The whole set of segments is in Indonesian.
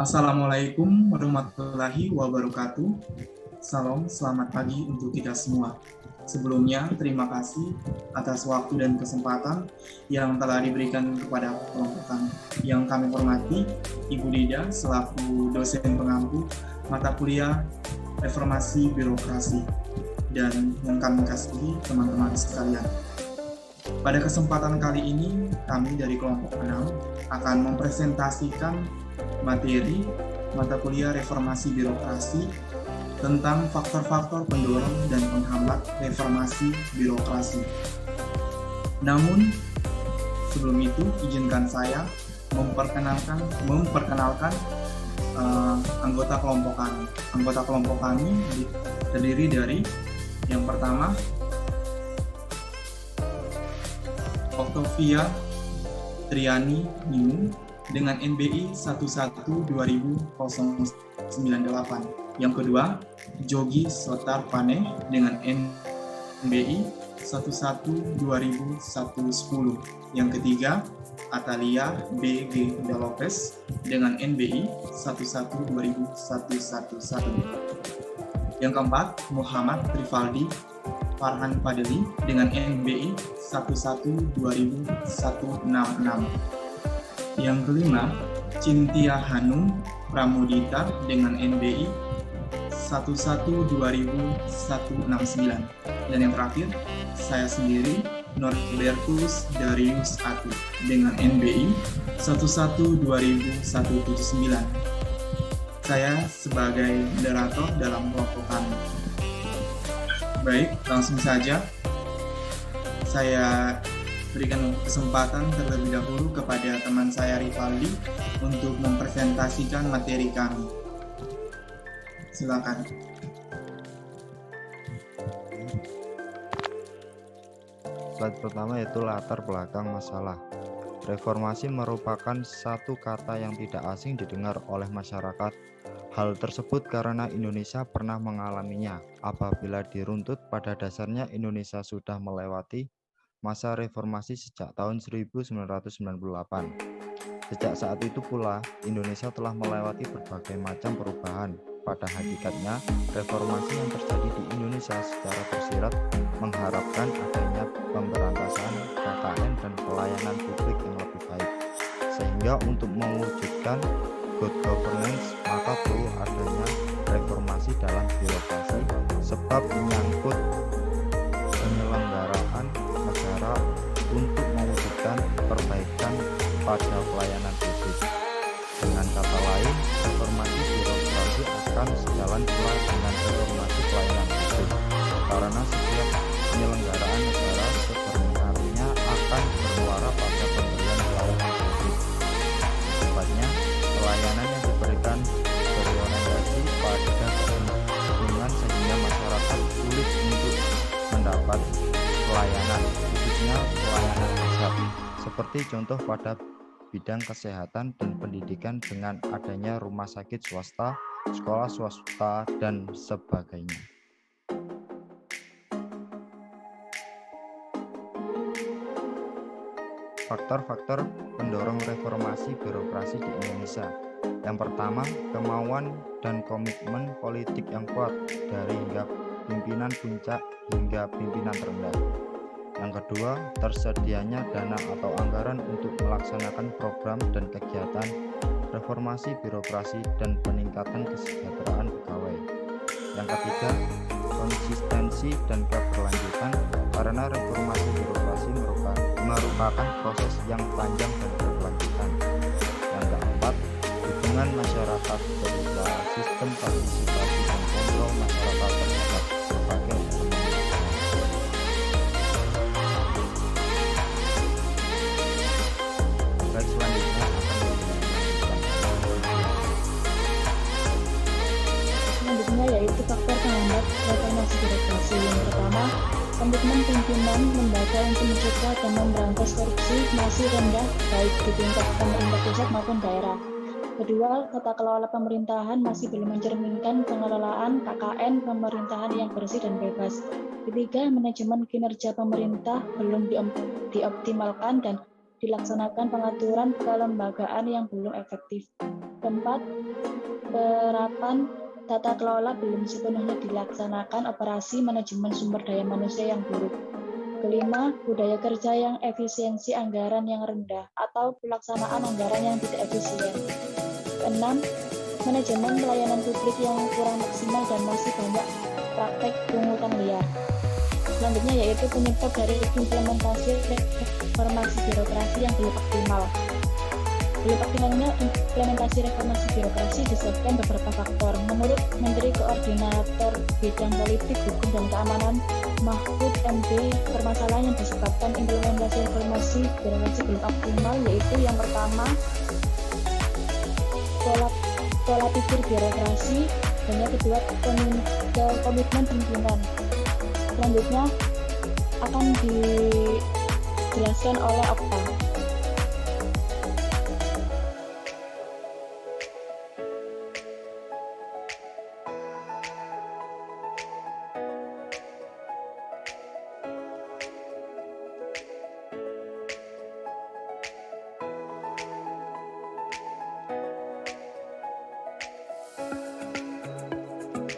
Assalamualaikum warahmatullahi wabarakatuh. Salam, selamat pagi untuk kita semua. Sebelumnya, terima kasih atas waktu dan kesempatan yang telah diberikan kepada kelompok kami. Yang kami hormati, Ibu Lida selaku dosen pengampu mata kuliah Reformasi Birokrasi, dan yang kami kasihi teman-teman sekalian. Pada kesempatan kali ini, kami dari kelompok 6 akan mempresentasikan materi mata kuliah Reformasi Birokrasi tentang faktor-faktor pendorong dan penghambat reformasi birokrasi. Namun, sebelum itu, izinkan saya memperkenalkan anggota kelompok kami. Anggota kelompok kami terdiri dari yang pertama, Octavia Triani Nimu dengan NBI 112098. Yang kedua, Jogi Sotar Pane dengan NBI 112110. Yang ketiga, Atalia B.G. Lopez dengan NBI 112111. Yang keempat, Muhammad Rivaldi Farhan Fadli dengan NBI 112166. Yang kelima, Cintia Hanum Pramudita dengan NBI 112169. Dan yang terakhir, saya sendiri, Norbertus Darius Ati dengan NBI 112179. Saya sebagai moderator dalam kelompok kami. Baik, langsung saja saya berikan kesempatan terlebih dahulu kepada teman saya Rivaldi untuk mempresentasikan materi kami. Silakan. Slide pertama yaitu latar belakang masalah. Reformasi merupakan satu kata yang tidak asing didengar oleh masyarakat. Hal tersebut karena Indonesia pernah mengalaminya. Apabila diruntut, pada dasarnya Indonesia sudah melewati masa reformasi sejak tahun 1998. Sejak saat itu pula, Indonesia telah melewati berbagai macam perubahan. Pada hakikatnya, reformasi yang terjadi di Indonesia secara tersirat mengharapkan adanya pemberantasan KKN dan pelayanan publik yang lebih baik. Sehingga untuk mewujudkan good governance, maka perlu adanya reformasi dalam birokrasi, sebab menyangkut penyelenggaraan negara untuk mewujudkan perbaikan pada pelayanan publik. Dengan kata lain, reformasi birokrasi akan sejalan pula dengan reformasi pelayanan publik, karena setiap penyelenggaraan negara sebenarnya akan bermuara pada pemberian pelayanan publik. Tepatnya, pelayanan yang diberikan berorientasi pada keuntungan sehingga masyarakat sulit untuk mendapat pelayanan, khususnya pelayanan dasar, seperti contoh pada bidang kesehatan dan pendidikan dengan adanya rumah sakit swasta, sekolah swasta, dan sebagainya. Faktor-faktor pendorong reformasi birokrasi di Indonesia. Yang pertama, kemauan dan komitmen politik yang kuat dari hingga pimpinan puncak hingga pimpinan terendah. Yang kedua, tersedianya dana atau anggaran untuk melaksanakan program dan kegiatan reformasi birokrasi dan peningkatan kesejahteraan pegawai. Yang ketiga, konsistensi dan keberlanjutan, karena reformasi birokrasi merupakan proses yang panjang dan berkelanjutan. Yang keempat, dukungan masyarakat berupa sistem partisipasi dan kontrol masyarakat terhadap berbagai elemen. Baik, selanjutnya yaitu faktor penghambat reformasi birokrasi. Yang pertama, komitmen pimpinan lembaga untuk mencegah dan memberantas korupsi masih rendah baik di tingkat pemerintah pusat maupun daerah. Kedua, tata kelola pemerintahan masih belum mencerminkan pengelolaan KKN pemerintahan yang bersih dan bebas. Ketiga, manajemen kinerja pemerintah belum dioptimalkan dan dilaksanakan pengaturan kelembagaan yang belum efektif. Keempat, penerapan tata kelola belum sepenuhnya dilaksanakan operasi manajemen sumber daya manusia yang buruk. Kelima, budaya kerja yang efisiensi anggaran yang rendah atau pelaksanaan anggaran yang tidak efisien. Keenam, manajemen pelayanan publik yang kurang maksimal dan masih banyak praktek pungutan liar. Selanjutnya yaitu penyebab dari implementasi reformasi birokrasi yang belum optimal. Belum optimalnya implementasi reformasi birokrasi disebabkan beberapa faktor. Menurut Menteri Koordinator Bidang Politik, Hukum, dan Keamanan Mahfud MD, permasalahan yang disebabkan implementasi reformasi birokrasi belum optimal yaitu yang pertama, pola pikir birokrasi, dan yang kedua komitmen pimpinan. Selanjutnya akan dijelaskan oleh Okta.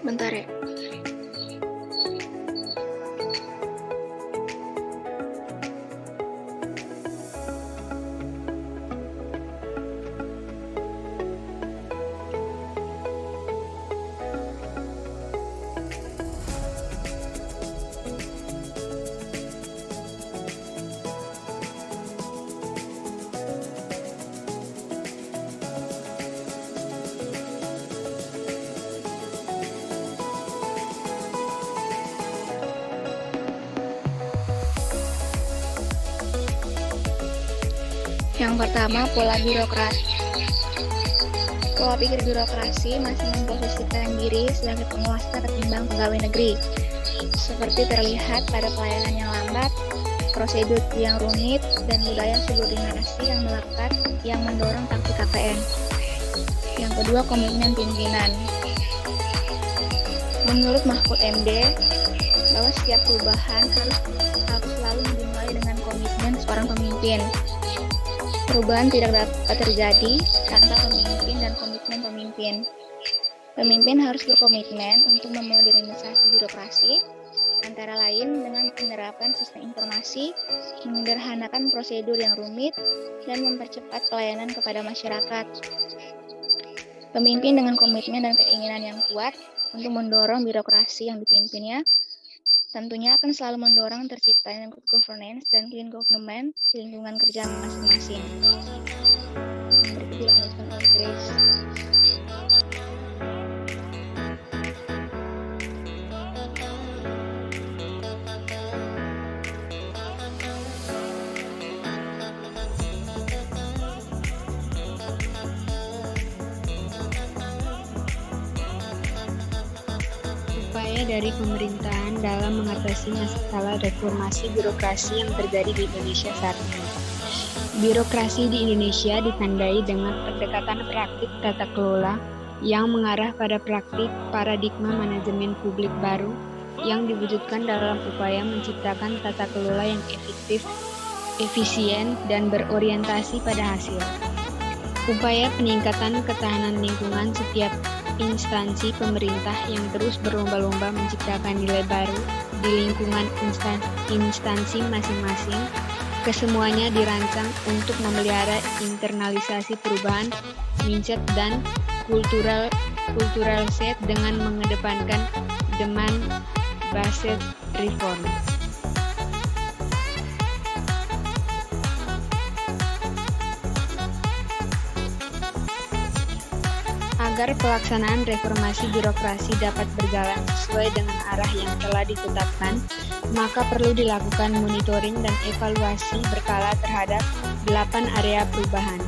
Bentar ya. Yang pertama, pola birokrasi. Pola pikir birokrasi masih memposisikan diri sebagai penguasa ketimbang pegawai negeri, seperti terlihat pada pelayanan yang lambat, prosedur yang rumit, dan budaya subordinasi yang melekat yang mendorong taktik KPN. Yang kedua, komitmen pimpinan. Menurut Mahfud MD, bahwa setiap perubahan harus selalu dimulai dengan komitmen seorang pemimpin. Perubahan tidak dapat terjadi tanpa pemimpin dan komitmen pemimpin. Pemimpin harus berkomitmen untuk memodernisasi birokrasi, antara lain dengan menerapkan sistem informasi, menyederhanakan prosedur yang rumit, dan mempercepat pelayanan kepada masyarakat. Pemimpin dengan komitmen dan keinginan yang kuat untuk mendorong birokrasi yang dipimpinnya tentunya akan selalu mendorong terciptanya good governance dan clean government di lingkungan kerja masing-masing. Berikut dilanjutkan oleh Grace. Upaya dari pemerintahan dalam mengatasi masalah reformasi birokrasi yang terjadi di Indonesia saat ini. Birokrasi di Indonesia ditandai dengan pendekatan praktik tata kelola yang mengarah pada praktik paradigma manajemen publik baru yang diwujudkan dalam upaya menciptakan tata kelola yang efektif, efisien, dan berorientasi pada hasil. Upaya peningkatan ketahanan lingkungan setiap instansi pemerintah yang terus berlomba-lomba menciptakan nilai baru di lingkungan instansi masing-masing, kesemuanya dirancang untuk memelihara internalisasi perubahan mindset dan cultural set dengan mengedepankan demand-based reform. Agar pelaksanaan reformasi birokrasi dapat berjalan sesuai dengan arah yang telah ditetapkan, maka perlu dilakukan monitoring dan evaluasi berkala terhadap 8 area perubahan.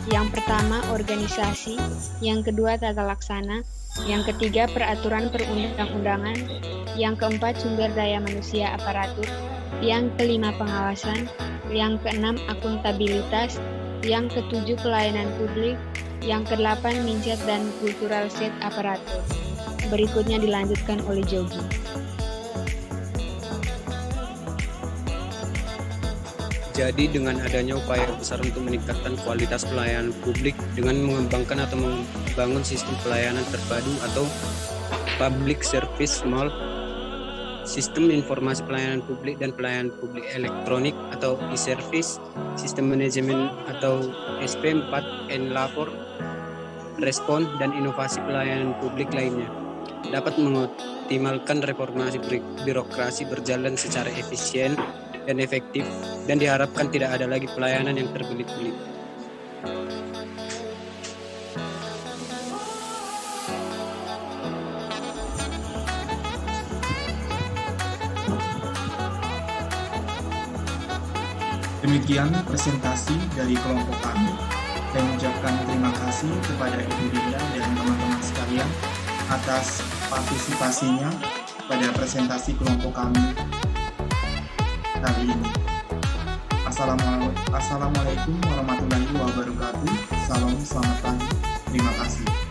Yang pertama, organisasi, yang kedua, tata laksana, yang ketiga, peraturan perundang-undangan, yang keempat, sumber daya manusia aparatur, yang kelima, pengawasan, yang keenam, akuntabilitas, yang ketujuh, pelayanan publik, yang kedelapan, mindset dan cultural set aparatur. Berikutnya dilanjutkan oleh Jogi. Jadi dengan adanya upaya besar untuk meningkatkan kualitas pelayanan publik dengan mengembangkan atau membangun sistem pelayanan terpadu atau public service mall, sistem informasi pelayanan publik dan pelayanan publik elektronik atau e-service, sistem manajemen atau SP4, N-lapor, respon, dan inovasi pelayanan publik lainnya dapat mengoptimalkan reformasi birokrasi berjalan secara efisien dan efektif, dan diharapkan tidak ada lagi pelayanan yang terbelit-belit. Demikian presentasi dari kelompok kami. Saya mengucapkan terima kasih kepada Ibu Dinda dan teman-teman sekalian atas partisipasinya pada presentasi kelompok kami kali ini. Assalamualaikum warahmatullahi wabarakatuh. Salam, selamat pagi. Terima kasih.